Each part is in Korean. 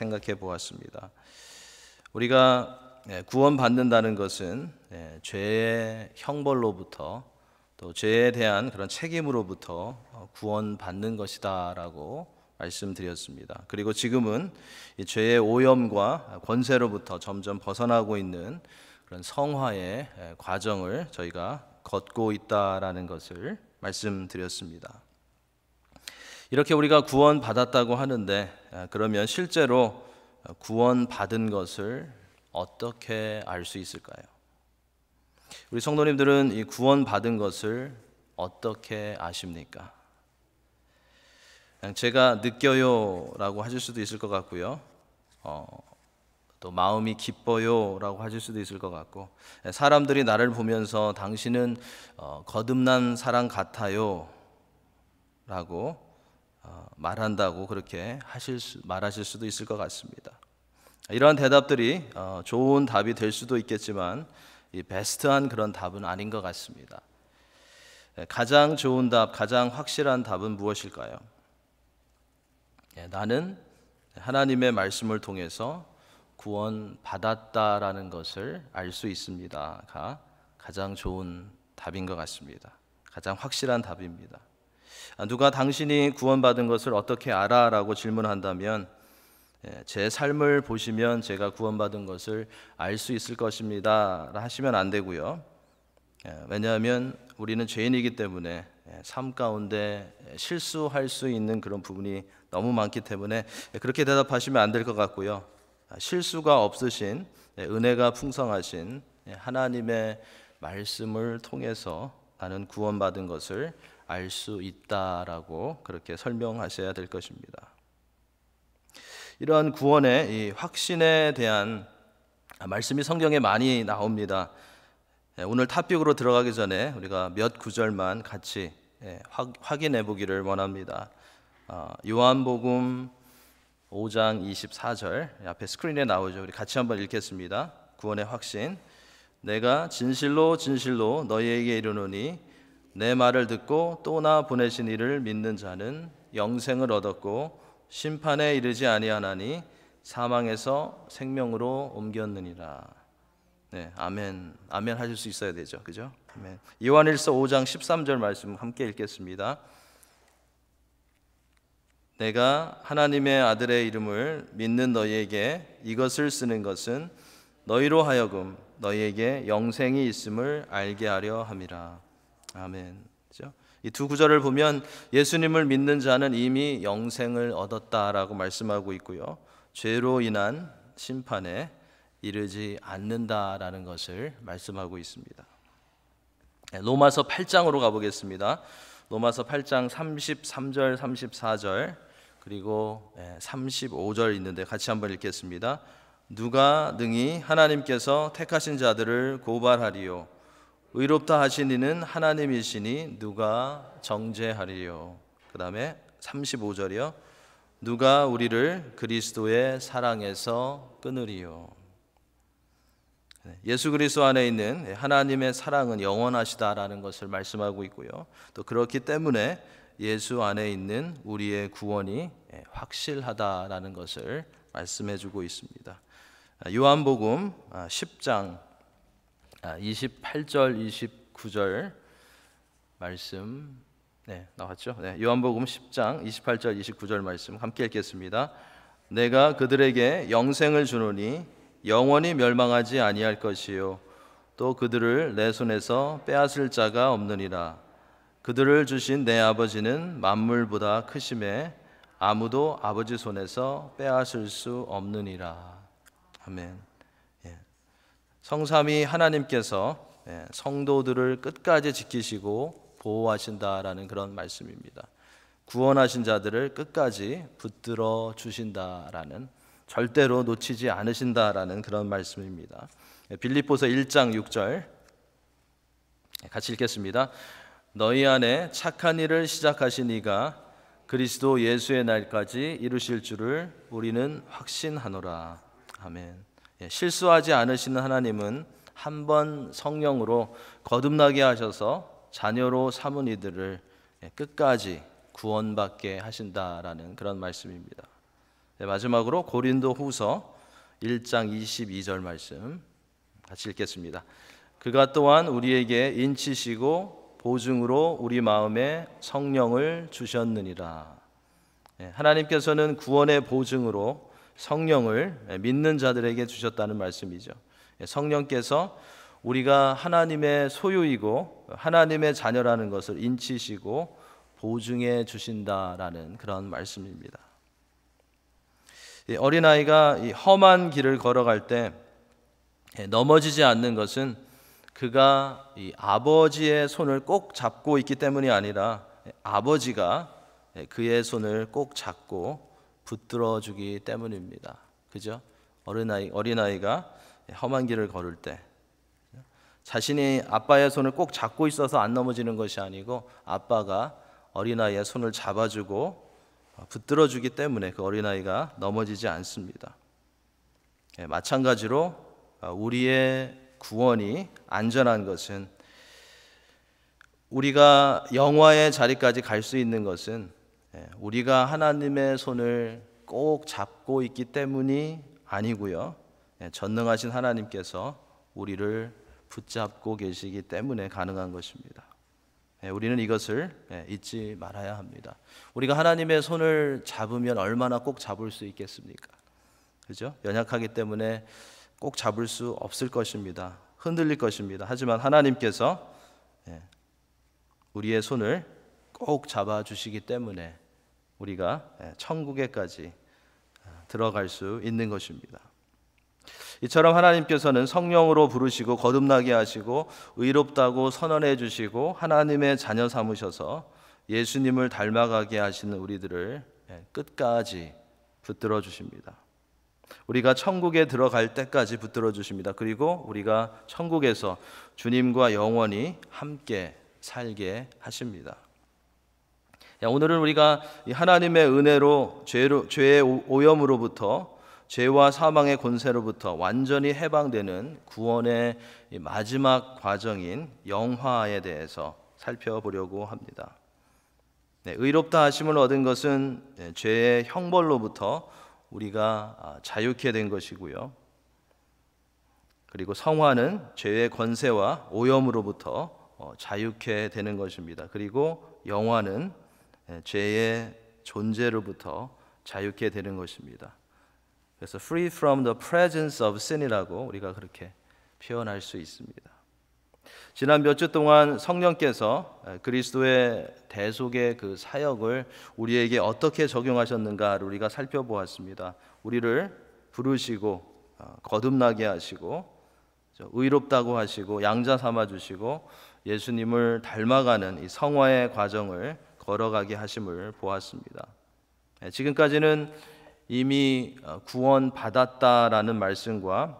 생각해 보았습니다. 우리가 구원받는다는 것은 죄의 형벌로부터 또 죄에 대한 그런 책임으로부터 구원받는 것이다라고 말씀드렸습니다. 그리고 지금은 이 죄의 오염과 권세로부터 점점 벗어나고 있는 그런 성화의 과정을 저희가 걷고 있다라는 것을 말씀드렸습니다. 이렇게 우리가 구원받았다고 하는데 그러면 실제로 구원받은 것을 어떻게 알 수 있을까요? 우리 성도님들은 이 구원받은 것을 어떻게 아십니까? 그냥 제가 느껴요 라고 하실 수도 있을 것 같고요, 또 마음이 기뻐요 라고 하실 수도 있을 것 같고, 사람들이 나를 보면서 당신은 거듭난 사람 같아요 라고 말한다고 그렇게 말하실 수도 있을 것 같습니다. 이러한 대답들이 좋은 답이 될 수도 있겠지만 이 베스트한 그런 답은 아닌 것 같습니다. 가장 좋은 답, 가장 확실한 답은 무엇일까요? 나는 하나님의 말씀을 통해서 구원받았다라는 것을 알 수 있습니다가 가장 좋은 답인 것 같습니다. 가장 확실한 답입니다. 누가 당신이 구원받은 것을 어떻게 알아? 라고 질문한다면 제 삶을 보시면 제가 구원받은 것을 알 수 있을 것입니다 하시면 안 되고요. 왜냐하면 우리는 죄인이기 때문에 삶 가운데 실수할 수 있는 그런 부분이 너무 많기 때문에 그렇게 대답하시면 안 될 것 같고요. 실수가 없으신, 은혜가 풍성하신 하나님의 말씀을 통해서 나는 구원받은 것을 알 수 있다라고 그렇게 설명하셔야 될 것입니다. 이러한 구원의 이 확신에 대한 말씀이 성경에 많이 나옵니다. 오늘 탑픽으로 들어가기 전에 우리가 몇 구절만 같이 확인해 보기를 원합니다. 요한복음 5장 24절 앞에 스크린에 나오죠. 우리 같이 한번 읽겠습니다. 구원의 확신. 내가 진실로 진실로 너희에게 이르노니 내 말을 듣고 또 나 보내신 이를 믿는 자는 영생을 얻었고 심판에 이르지 아니하나니 사망에서 생명으로 옮겼느니라. 네, 아멘. 아멘 하실 수 있어야 되죠. 그죠? 아멘. 요한일서 5장 13절 말씀 함께 읽겠습니다. 내가 하나님의 아들의 이름을 믿는 너희에게 이것을 쓰는 것은 너희로 하여금 너희에게 영생이 있음을 알게 하려 함이라. 아멘. 그죠? 이 두 구절을 보면 예수님을 믿는 자는 이미 영생을 얻었다라고 말씀하고 있고요, 죄로 인한 심판에 이르지 않는다라는 것을 말씀하고 있습니다. 로마서 8장으로 가보겠습니다. 로마서 8장 33절 34절 그리고 35절 있는데 같이 한번 읽겠습니다. 누가 능히 하나님께서 택하신 자들을 고발하리요? 의롭다 하신 이는 하나님이시니 누가 정죄하리요? 그 다음에 35절이요. 누가 우리를 그리스도의 사랑에서 끊으리요? 예수 그리스도 안에 있는 하나님의 사랑은 영원하시다라는 것을 말씀하고 있고요, 또 그렇기 때문에 예수 안에 있는 우리의 구원이 확실하다라는 것을 말씀해주고 있습니다. 요한복음 10장 28절 29절 말씀 나왔죠? 요한복음 10장 28절 29절 말씀 함께 읽겠습니다. 내가 그들에게 영생을 주노니 영원히 멸망하지 아니할 것이요 또 그들을 내 손에서 빼앗을 자가 없느니라. 그들을 주신 내 아버지는 만물보다 크심에 아무도 아버지 손에서 빼앗을 수 없느니라. 아멘. 성삼위 하나님께서 성도들을 끝까지 지키시고 보호하신다라는 그런 말씀입니다. 구원하신 자들을 끝까지 붙들어 주신다라는, 절대로 놓치지 않으신다라는 그런 말씀입니다. 빌립보서 1장 6절 같이 읽겠습니다. 너희 안에 착한 일을 시작하신 이가 그리스도 예수의 날까지 이루실 줄을 우리는 확신하노라. 아멘. 실수하지 않으시는 하나님은 한 번 성령으로 거듭나게 하셔서 자녀로 삼은 이들을 끝까지 구원받게 하신다라는 그런 말씀입니다. 마지막으로 고린도후서 1장 22절 말씀 같이 읽겠습니다. 그가 또한 우리에게 인치시고 보증으로 우리 마음에 성령을 주셨느니라. 하나님께서는 구원의 보증으로 성령을 믿는 자들에게 주셨다는 말씀이죠. 성령께서 우리가 하나님의 소유이고 하나님의 자녀라는 것을 인치시고 보증해 주신다라는 그런 말씀입니다. 어린아이가 이 험한 길을 걸어갈 때 넘어지지 않는 것은 그가 이 아버지의 손을 꼭 잡고 있기 때문이 아니라 아버지가 그의 손을 꼭 잡고 붙들어 주기 때문입니다. 그죠? 어린아이가 험한 길을 걸을 때 자신이 아빠의 손을 꼭 잡고 있어서 안 넘어지는 것이 아니고 아빠가 어린아이의 손을 잡아주고 붙들어 주기 때문에 그 어린아이가 넘어지지 않습니다. 마찬가지로 우리의 구원이 안전한 것은 우리가 영화의 자리까지 갈 수 있는 것은 우리가 하나님의 손을 꼭 잡고 있기 때문이 아니고요. 전능하신 하나님께서 우리를 붙잡고 계시기 때문에 가능한 것입니다. 우리는 이것을 잊지 말아야 합니다. 우리가 하나님의 손을 잡으면 얼마나 꼭 잡을 수 있겠습니까? 그죠? 연약하기 때문에 꼭 잡을 수 없을 것입니다. 흔들릴 것입니다. 하지만 하나님께서 우리의 손을 꼭 잡아주시기 때문에 우리가 천국에까지 들어갈 수 있는 것입니다. 이처럼 하나님께서는 성령으로 부르시고 거듭나게 하시고 의롭다고 선언해 주시고 하나님의 자녀 삼으셔서 예수님을 닮아가게 하시는 우리들을 끝까지 붙들어 주십니다. 우리가 천국에 들어갈 때까지 붙들어 주십니다. 그리고 우리가 천국에서 주님과 영원히 함께 살게 하십니다. 오늘은 우리가 하나님의 은혜로 죄의 오염으로부터 죄와 사망의 권세로부터 완전히 해방되는 구원의 마지막 과정인 영화에 대해서 살펴보려고 합니다. 의롭다 하심을 얻은 것은 죄의 형벌로부터 우리가 자유케 된 것이고요. 그리고 성화는 죄의 권세와 오염으로부터 자유케 되는 것입니다. 그리고 영화는 죄의 존재로부터 자유케 되는 것입니다. 그래서 free from the presence of sin이라고 우리가 그렇게 표현할 수 있습니다. 지난 몇 주 동안 성령께서 그리스도의 대속의 그 사역을 우리에게 어떻게 적용하셨는가를 우리가 살펴보았습니다. 우리를 부르시고 거듭나게 하시고 의롭다고 하시고 양자 삼아 주시고 예수님을 닮아가는 이 성화의 과정을 걸어가게 하심을 보았습니다. 지금까지는 이미 구원 받았다라는 말씀과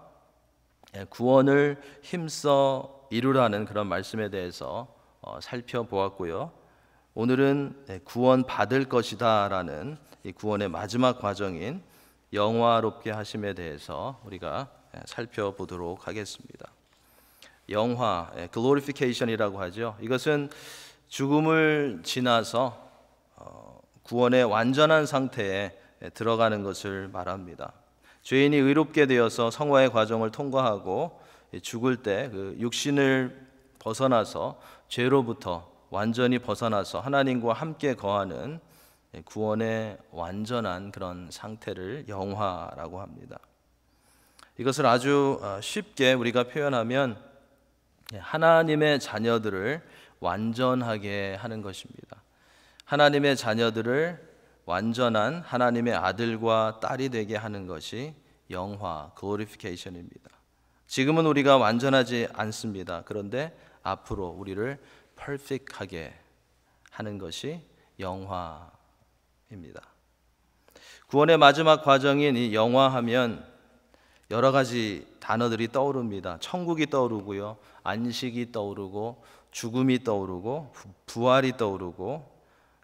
구원을 힘써 이루라는 그런 말씀에 대해서 살펴보았고요. 오늘은 구원 받을 것이다라는 이 구원의 마지막 과정인 영화롭게 하심에 대해서 우리가 살펴보도록 하겠습니다. 영화, glorification이라고 하죠. 이것은 죽음을 지나서 구원의 완전한 상태에 들어가는 것을 말합니다. 죄인이 의롭게 되어서 성화의 과정을 통과하고 죽을 때 그 육신을 벗어나서 죄로부터 완전히 벗어나서 하나님과 함께 거하는 구원의 완전한 그런 상태를 영화라고 합니다. 이것을 아주 쉽게 우리가 표현하면 하나님의 자녀들을 완전하게 하는 것입니다. 하나님의 자녀들을 완전한 하나님의 아들과 딸이 되게 하는 것이 영화, glorification입니다. 지금은 우리가 완전하지 않습니다. 그런데 앞으로 우리를 perfect하게 하는 것이 영화입니다. 구원의 마지막 과정인 이 영화하면 여러 가지 단어들이 떠오릅니다. 천국이 떠오르고요, 안식이 떠오르고, 죽음이 떠오르고, 부활이 떠오르고,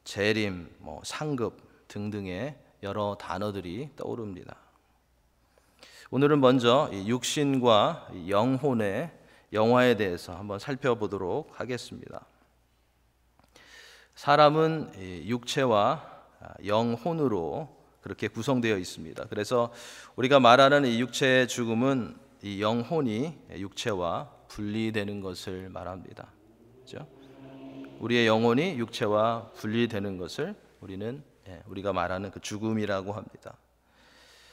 재림, 상급 등등의 여러 단어들이 떠오릅니다. 오늘은 먼저 육신과 영혼의 영화에 대해서 한번 살펴보도록 하겠습니다. 사람은 육체와 영혼으로 그렇게 구성되어 있습니다. 그래서 우리가 말하는 이 육체의 죽음은 이 영혼이 육체와 분리되는 것을 말합니다. 그렇죠? 우리의 영혼이 육체와 분리되는 것을 우리가 말하는 그 죽음이라고 합니다.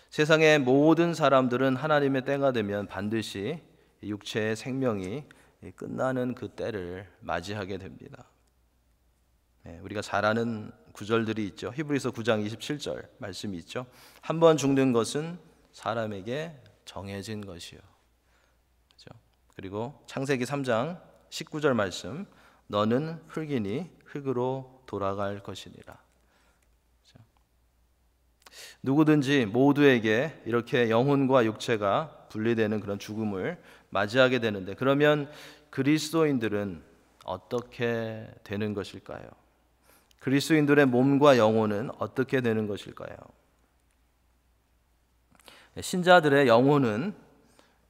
세상의 모든 사람들은 하나님의 때가 되면 반드시 육체의 생명이 끝나는 그 때를 맞이하게 됩니다. 우리가 잘 아는 구절들이 있죠. 히브리서 9장 27절 말씀이 있죠. 한 번 죽는 것은 사람에게 정해진 것이요. 그렇죠? 그리고 창세기 3장 19절 말씀, 너는 흙이니 흙으로 돌아갈 것이니라. 그렇죠? 누구든지 모두에게 이렇게 영혼과 육체가 분리되는 그런 죽음을 맞이하게 되는데, 그러면 그리스도인들은 어떻게 되는 것일까요? 그리스도인들의 몸과 영혼은 어떻게 되는 것일까요? 신자들의 영혼은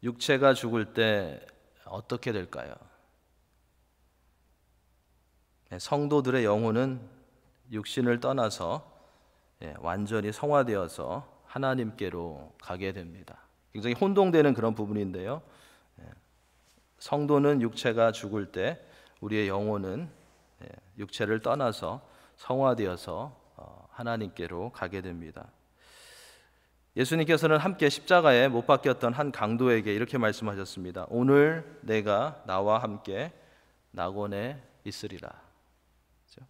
육체가 죽을 때 어떻게 될까요? 성도들의 영혼은 육신을 떠나서 완전히 성화되어서 하나님께로 가게 됩니다. 굉장히 혼동되는 그런 부분인데요. 성도는 육체가 죽을 때 우리의 영혼은 육체를 떠나서 성화되어서 하나님께로 가게 됩니다. 예수님께서는 함께 십자가에 못 박혔던 한 강도에게 이렇게 말씀하셨습니다. 오늘 내가 나와 함께 낙원에 있으리라. 그렇죠?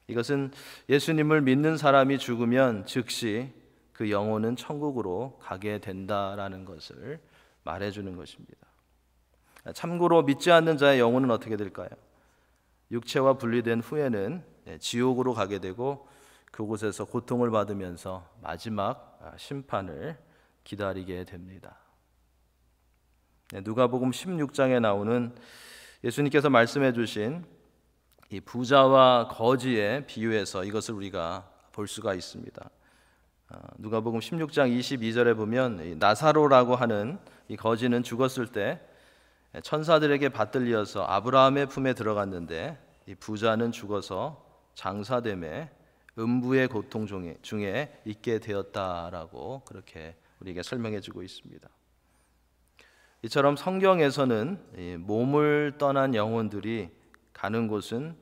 이것은 예수님을 믿는 사람이 죽으면 즉시 그 영혼은 천국으로 가게 된다라는 것을 말해주는 것입니다. 참고로 믿지 않는 자의 영혼은 어떻게 될까요? 육체와 분리된 후에는 지옥으로 가게 되고 그곳에서 고통을 받으면서 마지막 심판을 기다리게 됩니다. 누가복음 16장에 나오는 예수님께서 말씀해 주신 이 부자와 거지의 비유에서 이것을 우리가 볼 수가 있습니다. 누가복음 16장 22절에 보면 나사로라고 하는 이 거지는 죽었을 때 천사들에게 받들려서 아브라함의 품에 들어갔는데 이 부자는 죽어서 장사됨에 음부의 고통 중에 있게 되었다라고 그렇게 우리에게 설명해 주고 있습니다. 이처럼 성경에서는 몸을 떠난 영혼들이 가는 곳은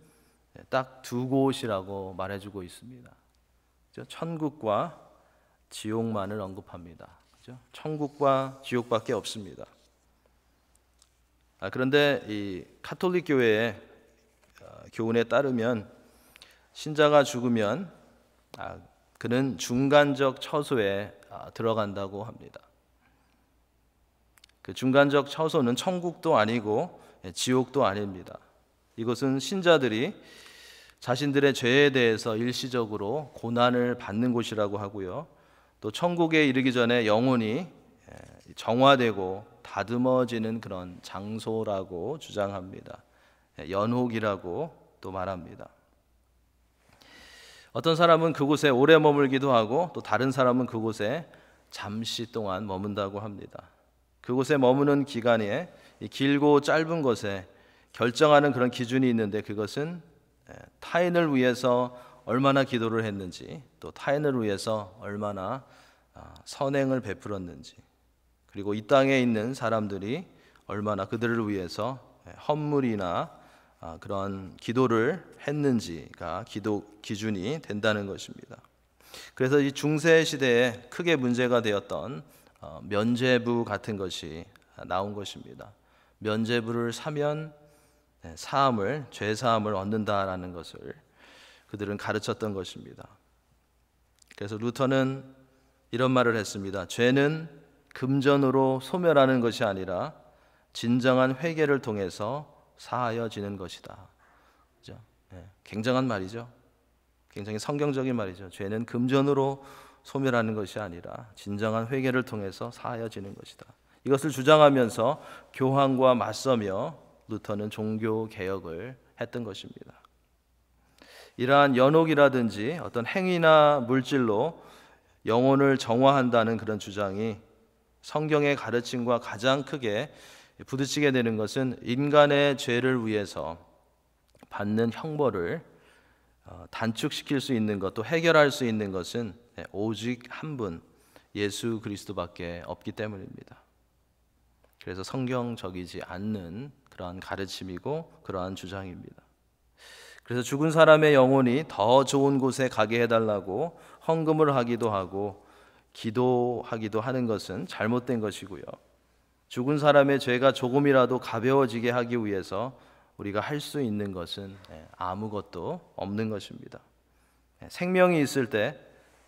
딱 두 곳이라고 말해주고 있습니다. 천국과 지옥만을 언급합니다. 천국과 지옥밖에 없습니다. 그런데 이 가톨릭 교회의 교훈에 따르면 신자가 죽으면 그는 중간적 처소에 들어간다고 합니다. 그 중간적 처소는 천국도 아니고 지옥도 아닙니다. 이것은 신자들이 자신들의 죄에 대해서 일시적으로 고난을 받는 곳이라고 하고요. 또 천국에 이르기 전에 영혼이 정화되고 다듬어지는 그런 장소라고 주장합니다. 연옥이라고 또 말합니다. 어떤 사람은 그곳에 오래 머물기도 하고 또 다른 사람은 그곳에 잠시 동안 머문다고 합니다. 그곳에 머무는 기간이 길고 짧은 것에 결정하는 그런 기준이 있는데, 그것은 타인을 위해서 얼마나 기도를 했는지, 또 타인을 위해서 얼마나 선행을 베풀었는지, 그리고 이 땅에 있는 사람들이 얼마나 그들을 위해서 헌물이나 그런 기도를 했는지가 기도 기준이 된다는 것입니다. 그래서 이 중세 시대에 크게 문제가 되었던 면죄부 같은 것이 나온 것입니다. 면죄부를 사면 죄 사함을 얻는다라는 것을 그들은 가르쳤던 것입니다. 그래서 루터는 이런 말을 했습니다. 죄는 금전으로 소멸하는 것이 아니라 진정한 회개를 통해서 사하여지는 것이다. 그죠? 굉장한 말이죠. 굉장히 성경적인 말이죠. 죄는 금전으로 소멸하는 것이 아니라 진정한 회개를 통해서 사하여지는 것이다. 이것을 주장하면서 교황과 맞서며 루터는 종교 개혁을 했던 것입니다. 이러한 연옥이라든지 어떤 행위나 물질로 영혼을 정화한다는 그런 주장이 성경의 가르침과 가장 크게 부딪히게 되는 것은 인간의 죄를 위해서 받는 형벌을 단축시킬 수 있는 것, 또 해결할 수 있는 것은 오직 한 분 예수 그리스도밖에 없기 때문입니다. 그래서 성경적이지 않는 그러한 가르침이고 그러한 주장입니다. 그래서 죽은 사람의 영혼이 더 좋은 곳에 가게 해달라고 헌금을 하기도 하고 기도하기도 하는 것은 잘못된 것이고요. 죽은 사람의 죄가 조금이라도 가벼워지게 하기 위해서 우리가 할 수 있는 것은 아무것도 없는 것입니다. 생명이 있을 때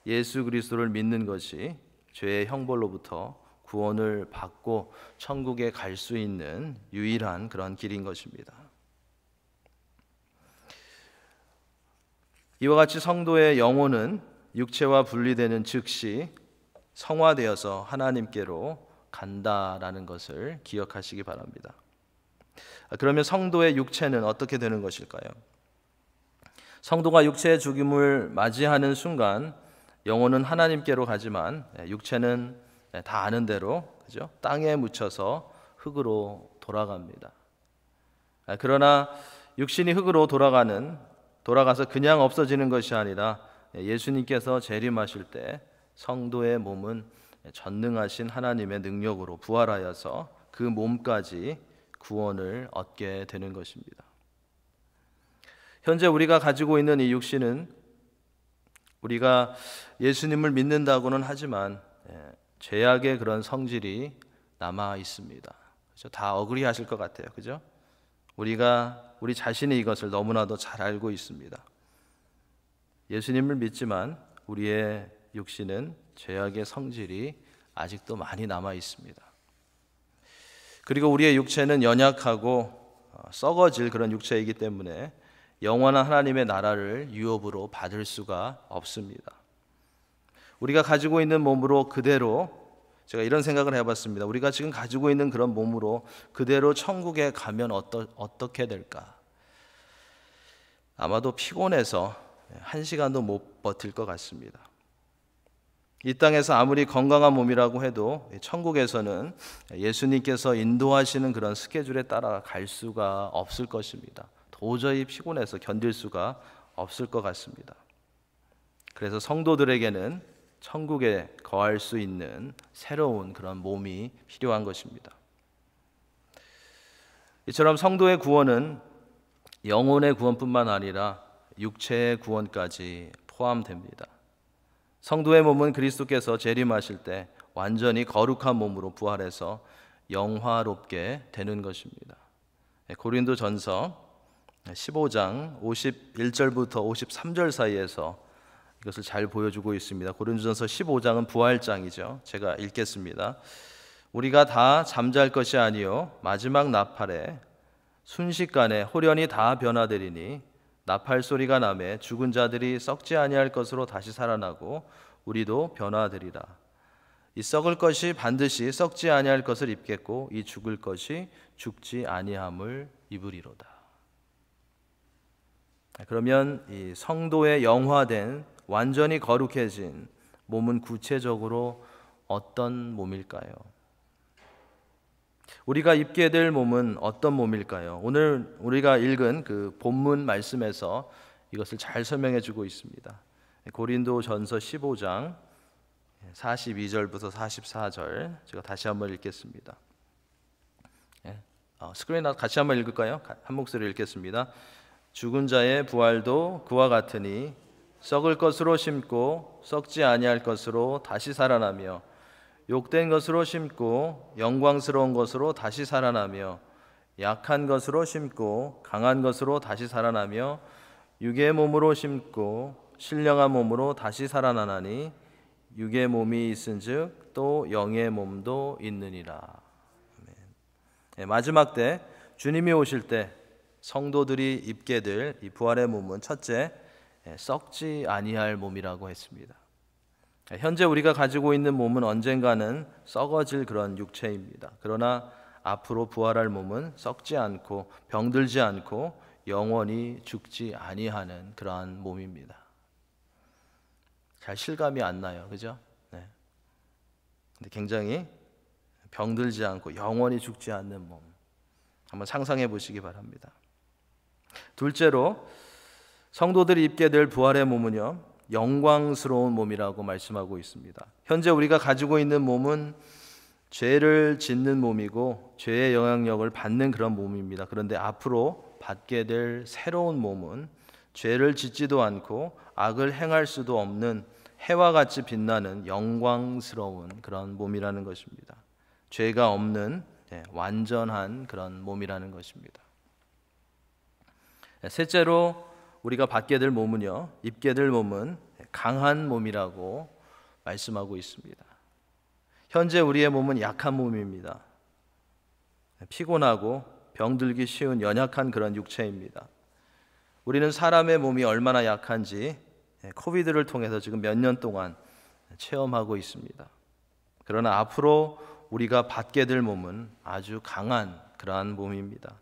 예수 그리스도를 믿는 것이 죄의 형벌로부터 구원을 받고 천국에 갈 수 있는 유일한 그런 길인 것입니다. 이와 같이 성도의 영혼은 육체와 분리되는 즉시 성화되어서 하나님께로 간다라는 것을 기억하시기 바랍니다. 그러면 성도의 육체는 어떻게 되는 것일까요? 성도가 육체의 죽음을 맞이하는 순간 영혼은 하나님께로 가지만 육체는 다 아는 대로 그죠? 땅에 묻혀서 흙으로 돌아갑니다. 그러나 육신이 흙으로 돌아가서 그냥 없어지는 것이 아니라 예수님께서 재림하실 때 성도의 몸은 전능하신 하나님의 능력으로 부활하여서 그 몸까지 구원을 얻게 되는 것입니다. 현재 우리가 가지고 있는 이 육신은 우리가 예수님을 믿는다고는 하지만 죄악의 그런 성질이 남아 있습니다. 그렇죠? 다 어그리하실 것 같아요. 그죠? 우리 자신이 이것을 너무나도 잘 알고 있습니다. 예수님을 믿지만 우리의 육신은 죄악의 성질이 아직도 많이 남아 있습니다. 그리고 우리의 육체는 연약하고 썩어질 그런 육체이기 때문에 영원한 하나님의 나라를 유업으로 받을 수가 없습니다. 우리가 가지고 있는 몸으로 그대로 제가 이런 생각을 해봤습니다. 우리가 지금 가지고 있는 그런 몸으로 그대로 천국에 가면 어떻게 될까? 아마도 피곤해서 한 시간도 못 버틸 것 같습니다. 이 땅에서 아무리 건강한 몸이라고 해도 천국에서는 예수님께서 인도하시는 그런 스케줄에 따라 갈 수가 없을 것입니다. 도저히 피곤해서 견딜 수가 없을 것 같습니다. 그래서 성도들에게는 천국에 거할 수 있는 새로운 그런 몸이 필요한 것입니다. 이처럼 성도의 구원은 영혼의 구원뿐만 아니라 육체의 구원까지 포함됩니다. 성도의 몸은 그리스도께서 재림하실 때 완전히 거룩한 몸으로 부활해서 영화롭게 되는 것입니다. 고린도전서 15장 51절부터 53절 사이에서 이것을 잘 보여주고 있습니다. 고린도전서 15장은 부활장이죠. 제가 읽겠습니다. 우리가 다 잠잘 것이 아니요 마지막 나팔에 순식간에 홀연히 다 변화되리니 나팔 소리가 나매 죽은 자들이 썩지 아니할 것으로 다시 살아나고 우리도 변화되리라. 이 썩을 것이 반드시 썩지 아니할 것을 입겠고 이 죽을 것이 죽지 아니함을 입으리로다. 그러면 이 성도의 영화된 완전히 거룩해진 몸은 구체적으로 어떤 몸일까요? 우리가 입게 될 몸은 어떤 몸일까요? 오늘 우리가 읽은 그 본문 말씀에서 이것을 잘 설명해 주고 있습니다. 고린도전서 15장 42절부터 44절 제가 다시 한번 읽겠습니다. 스크린 같이 한번 읽을까요? 한 목소리로 읽겠습니다. 죽은 자의 부활도 그와 같으니 썩을 것으로 심고 썩지 아니할 것으로 다시 살아나며 욕된 것으로 심고 영광스러운 것으로 다시 살아나며 약한 것으로 심고 강한 것으로 다시 살아나며 육의 몸으로 심고 신령한 몸으로 다시 살아나나니 육의 몸이 있은즉 또 영의 몸도 있느니라. 마지막 때 주님이 오실 때 성도들이 입게 될 이 부활의 몸은 첫째 썩지 아니할 몸이라고 했습니다. 현재 우리가 가지고 있는 몸은 언젠가는 썩어질 그런 육체입니다. 그러나 앞으로 부활할 몸은 썩지 않고 병들지 않고 영원히 죽지 아니하는 그러한 몸입니다. 잘 실감이 안 나요, 그죠? 네. 근데 굉장히 병들지 않고 영원히 죽지 않는 몸, 한번 상상해 보시기 바랍니다. 둘째로 성도들이 입게 될 부활의 몸은요, 영광스러운 몸이라고 말씀하고 있습니다. 현재 우리가 가지고 있는 몸은 죄를 짓는 몸이고 죄의 영향력을 받는 그런 몸입니다. 그런데 앞으로 받게 될 새로운 몸은 죄를 짓지도 않고 악을 행할 수도 없는 해와 같이 빛나는 영광스러운 그런 몸이라는 것입니다. 죄가 없는 완전한 그런 몸이라는 것입니다. 셋째로 우리가 받게 될 몸은요, 입게 될 몸은 강한 몸이라고 말씀하고 있습니다. 현재 우리의 몸은 약한 몸입니다. 피곤하고 병들기 쉬운 연약한 그런 육체입니다. 우리는 사람의 몸이 얼마나 약한지 코비드를 통해서 지금 몇 년 동안 체험하고 있습니다. 그러나 앞으로 우리가 받게 될 몸은 아주 강한 그러한 몸입니다.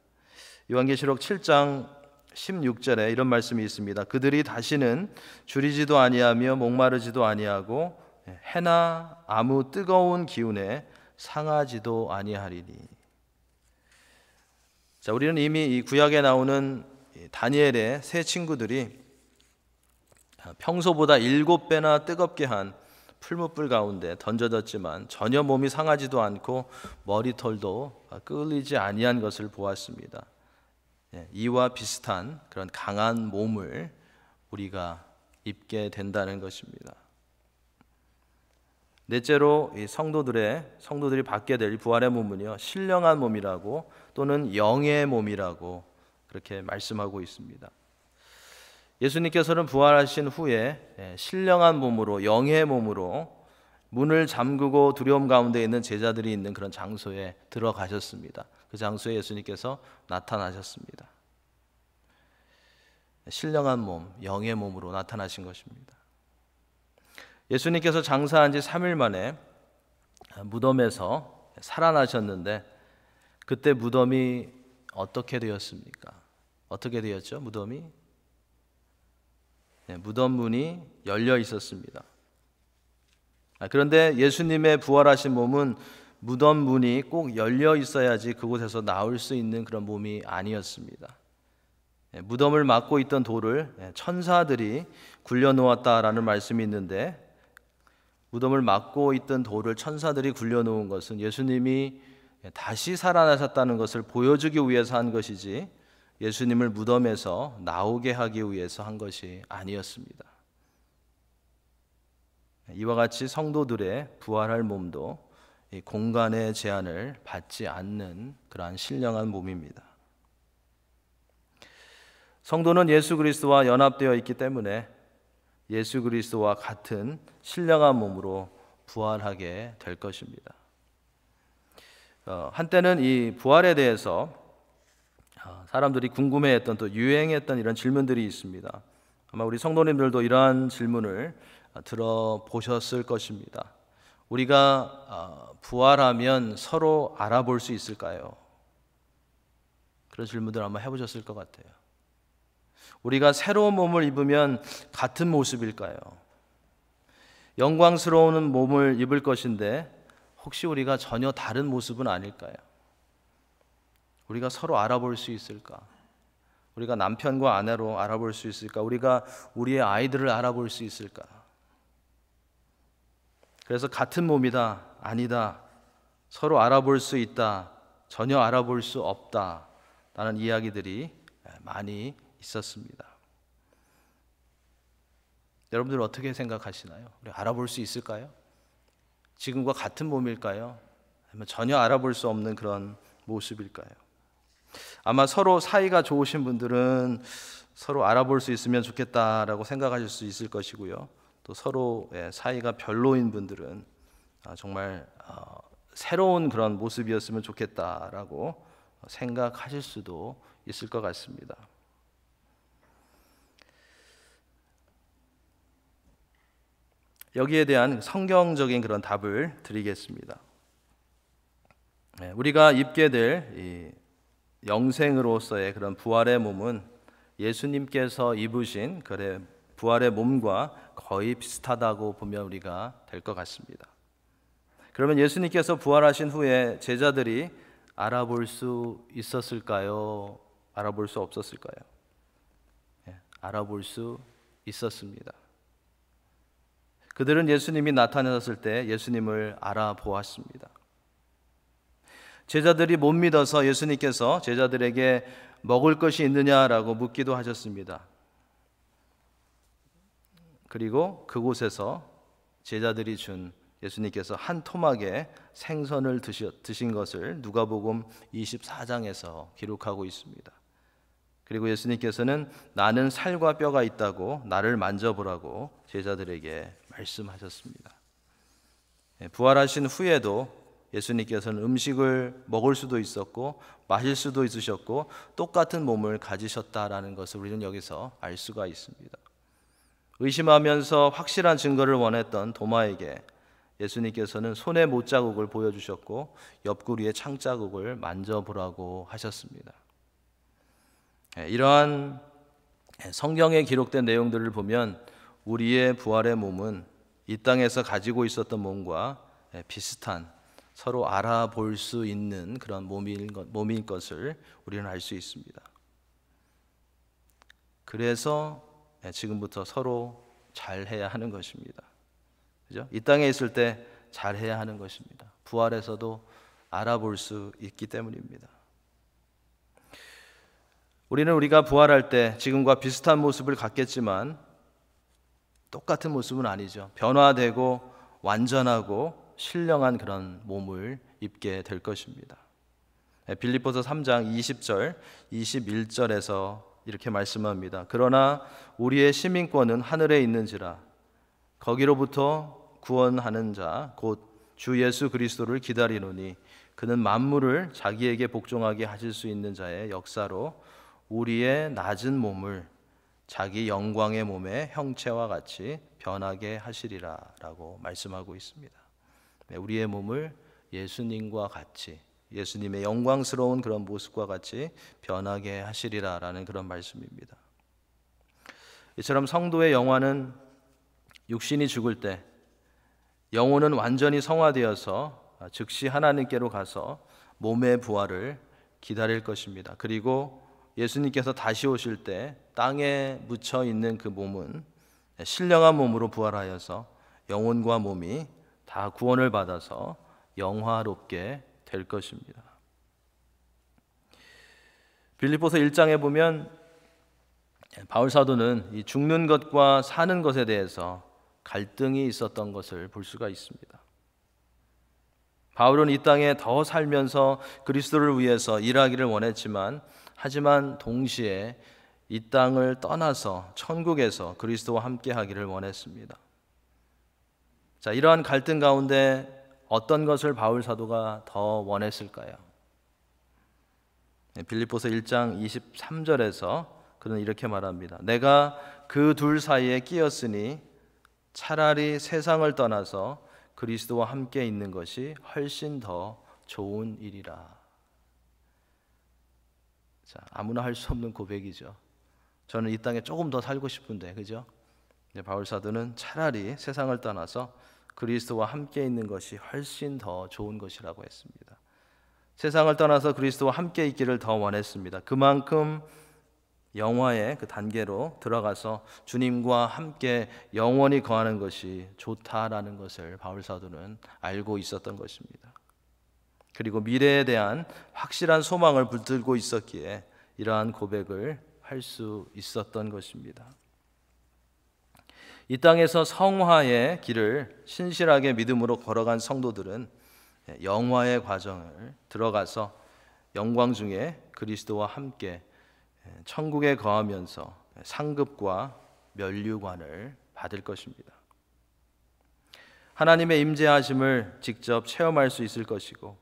요한계시록 7장 16절에 이런 말씀이 있습니다. 그들이 다시는 줄이지도 아니하며 목마르지도 아니하고 해나 아무 뜨거운 기운에 상하지도 아니하리니. 자, 우리는 이미 이 구약에 나오는 다니엘의 세 친구들이 평소보다 7배나 뜨겁게 한 풀무불 가운데 던져졌지만 전혀 몸이 상하지도 않고 머리털도 끓이지 아니한 것을 보았습니다. 이와 비슷한 그런 강한 몸을 우리가 입게 된다는 것입니다. 넷째로 이 성도들이 받게 될 부활의 몸은요, 신령한 몸이라고 또는 영의 몸이라고 그렇게 말씀하고 있습니다. 예수님께서는 부활하신 후에 신령한 몸으로, 영의 몸으로 문을 잠그고 두려움 가운데 있는 제자들이 있는 그런 장소에 들어가셨습니다. 그 장소에 예수님께서 나타나셨습니다. 신령한 몸, 영의 몸으로 나타나신 것입니다. 예수님께서 장사한 지 3일 만에 무덤에서 살아나셨는데 그때 무덤이 어떻게 되었습니까? 어떻게 되었죠? 무덤이? 무덤 문이 열려 있었습니다. 그런데 예수님의 부활하신 몸은 무덤 문이 꼭 열려 있어야지 그곳에서 나올 수 있는 그런 몸이 아니었습니다. 무덤을 막고 있던 돌을 천사들이 굴려놓았다라는 말씀이 있는데, 무덤을 막고 있던 돌을 천사들이 굴려놓은 것은 예수님이 다시 살아나셨다는 것을 보여주기 위해서 한 것이지 예수님을 무덤에서 나오게 하기 위해서 한 것이 아니었습니다. 이와 같이 성도들의 부활할 몸도 이 공간의 제한을 받지 않는 그러한 신령한 몸입니다. 성도는 예수 그리스도와 연합되어 있기 때문에 예수 그리스도와 같은 신령한 몸으로 부활하게 될 것입니다. 한때는 이 부활에 대해서 사람들이 궁금해했던, 또 유행했던 이런 질문들이 있습니다. 아마 우리 성도님들도 이러한 질문을 들어보셨을 것입니다. 우리가 부활하면 서로 알아볼 수 있을까요? 그런 질문들 아마 해보셨을 것 같아요. 우리가 새로운 몸을 입으면 같은 모습일까요? 영광스러운 몸을 입을 것인데 혹시 우리가 전혀 다른 모습은 아닐까요? 우리가 서로 알아볼 수 있을까? 우리가 남편과 아내로 알아볼 수 있을까? 우리가 우리의 아이들을 알아볼 수 있을까? 그래서 같은 몸이다, 아니다, 서로 알아볼 수 있다, 전혀 알아볼 수 없다 라는 이야기들이 많이 있었습니다. 여러분들 어떻게 생각하시나요? 우리 알아볼 수 있을까요? 지금과 같은 몸일까요? 아니면 전혀 알아볼 수 없는 그런 모습일까요? 아마 서로 사이가 좋으신 분들은 서로 알아볼 수 있으면 좋겠다라고 생각하실 수 있을 것이고요. 또 서로 사이가 별로인 분들은 정말 새로운 그런 모습이었으면 좋겠다라고 생각하실 수도 있을 것 같습니다. 여기에 대한 성경적인 그런 답을 드리겠습니다. 우리가 입게 될 영생으로서의 그런 부활의 몸은 예수님께서 입으신 부활의 몸과 거의 비슷하다고 보면 우리가 될 것 같습니다. 그러면 예수님께서 부활하신 후에 제자들이 알아볼 수 있었을까요? 알아볼 수 없었을까요? 알아볼 수 있었습니다. 그들은 예수님이 나타나셨을 때 예수님을 알아보았습니다. 제자들이 못 믿어서 예수님께서 제자들에게 먹을 것이 있느냐라고 묻기도 하셨습니다. 그리고 그곳에서 제자들이 준 예수님께서 한 토막에 생선을 드신 것을 누가복음 24장에서 기록하고 있습니다. 그리고 예수님께서는 나는 살과 뼈가 있다고 나를 만져보라고 제자들에게 말씀하셨습니다. 부활하신 후에도 예수님께서는 음식을 먹을 수도 있었고 마실 수도 있으셨고 똑같은 몸을 가지셨다라는 것을 우리는 여기서 알 수가 있습니다. 의심하면서 확실한 증거를 원했던 도마에게 예수님께서는 손의 못자국을 보여주셨고 옆구리의 창자국을 만져보라고 하셨습니다. 이러한 성경에 기록된 내용들을 보면 우리의 부활의 몸은 이 땅에서 가지고 있었던 몸과 비슷한 서로 알아볼 수 있는 그런 몸인 것을 우리는 알 수 있습니다. 그래서 지금부터 서로 잘해야 하는 것입니다. 그죠? 이 땅에 있을 때 잘해야 하는 것입니다. 부활에서도 알아볼 수 있기 때문입니다. 우리는 우리가 부활할 때 지금과 비슷한 모습을 갖겠지만 똑같은 모습은 아니죠. 변화되고 완전하고 신령한 그런 몸을 입게 될 것입니다. 빌립보서 3장 20절, 21절에서 이렇게 말씀합니다. 그러나 우리의 시민권은 하늘에 있는지라 거기로부터 구원하는 자 곧 주 예수 그리스도를 기다리노니 그는 만물을 자기에게 복종하게 하실 수 있는 자의 역사로 우리의 낮은 몸을 자기 영광의 몸의 형체와 같이 변하게 하시리라 라고 말씀하고 있습니다. 우리의 몸을 예수님과 같이 예수님의 영광스러운 그런 모습과 같이 변하게 하시리라 라는 그런 말씀입니다. 이처럼 성도의 영혼은 육신이 죽을 때 영혼은 완전히 성화되어서 즉시 하나님께로 가서 몸의 부활을 기다릴 것입니다. 그리고 예수님께서 다시 오실 때 땅에 묻혀 있는 그 몸은 신령한 몸으로 부활하여서 영혼과 몸이 다 구원을 받아서 영화롭게 될 것입니다. 빌립보서 1장에 보면 바울 사도는 이 죽는 것과 사는 것에 대해서 갈등이 있었던 것을 볼 수가 있습니다. 바울은 이 땅에 더 살면서 그리스도를 위해서 일하기를 원했지만 하지만 동시에 이 땅을 떠나서 천국에서 그리스도와 함께 하기를 원했습니다. 자, 이러한 갈등 가운데 어떤 것을 바울 사도가 더 원했을까요? 빌립보서 1장 23절에서 그는 이렇게 말합니다. 내가 그 둘 사이에 끼었으니 차라리 세상을 떠나서 그리스도와 함께 있는 것이 훨씬 더 좋은 일이라. 자, 아무나 할 수 없는 고백이죠. 저는 이 땅에 조금 더 살고 싶은데, 그죠? 바울 사도는 차라리 세상을 떠나서 그리스도와 함께 있는 것이 훨씬 더 좋은 것이라고 했습니다. 세상을 떠나서 그리스도와 함께 있기를 더 원했습니다. 그만큼 영화의 그 단계로 들어가서 주님과 함께 영원히 거하는 것이 좋다라는 것을 바울 사도는 알고 있었던 것입니다. 그리고 미래에 대한 확실한 소망을 붙들고 있었기에 이러한 고백을 할 수 있었던 것입니다. 이 땅에서 성화의 길을 신실하게 믿음으로 걸어간 성도들은 영화의 과정을 들어가서 영광 중에 그리스도와 함께 천국에 거하면서 상급과 면류관을 받을 것입니다. 하나님의 임재하심을 직접 체험할 수 있을 것이고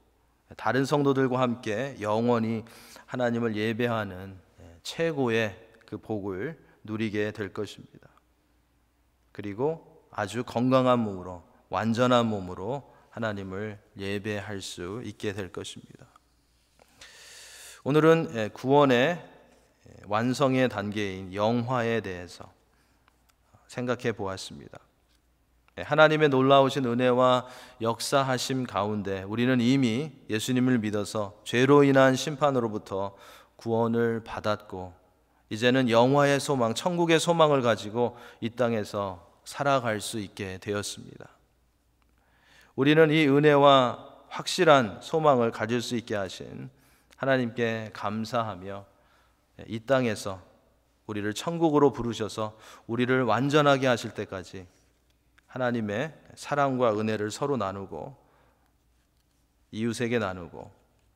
다른 성도들과 함께 영원히 하나님을 예배하는 최고의 그 복을 누리게 될 것입니다. 그리고 아주 건강한 몸으로 완전한 몸으로 하나님을 예배할 수 있게 될 것입니다. 오늘은 구원의 완성의 단계인 영화에 대해서 생각해 보았습니다. 하나님의 놀라우신 은혜와 역사하심 가운데 우리는 이미 예수님을 믿어서 죄로 인한 심판으로부터 구원을 받았고 이제는 영화의 소망, 천국의 소망을 가지고 이 땅에서 살아갈 수 있게 되었습니다. 우리는 이 은혜와 확실한 소망을 가질 수 있게 하신 하나님께 감사하며 이 땅에서 우리를 천국으로 부르셔서 우리를 완전하게 하실 때까지 하나님의 사랑과 은혜를 서로 나누고 이웃에게 나누고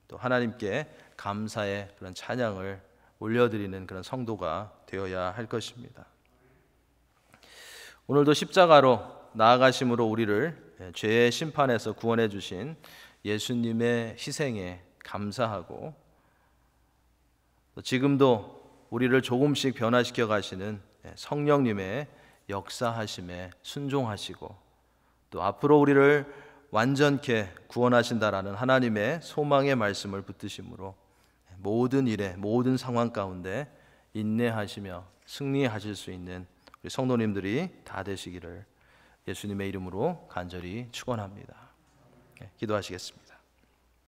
또 하나님께 감사의 그런 찬양을 올려드리는 그런 성도가 되어야 할 것입니다. 오늘도 십자가로 나아가심으로 우리를 죄의 심판에서 구원해 주신 예수님의 희생에 감사하고 지금도 우리를 조금씩 변화시켜 가시는 성령님의 역사하심에 순종하시고 또 앞으로 우리를 완전케 구원하신다라는 하나님의 소망의 말씀을 붙드심으로 모든 일에 모든 상황 가운데 인내하시며 승리하실 수 있는 우리 성도님들이 다 되시기를 예수님의 이름으로 간절히 축원합니다. 기도하시겠습니다.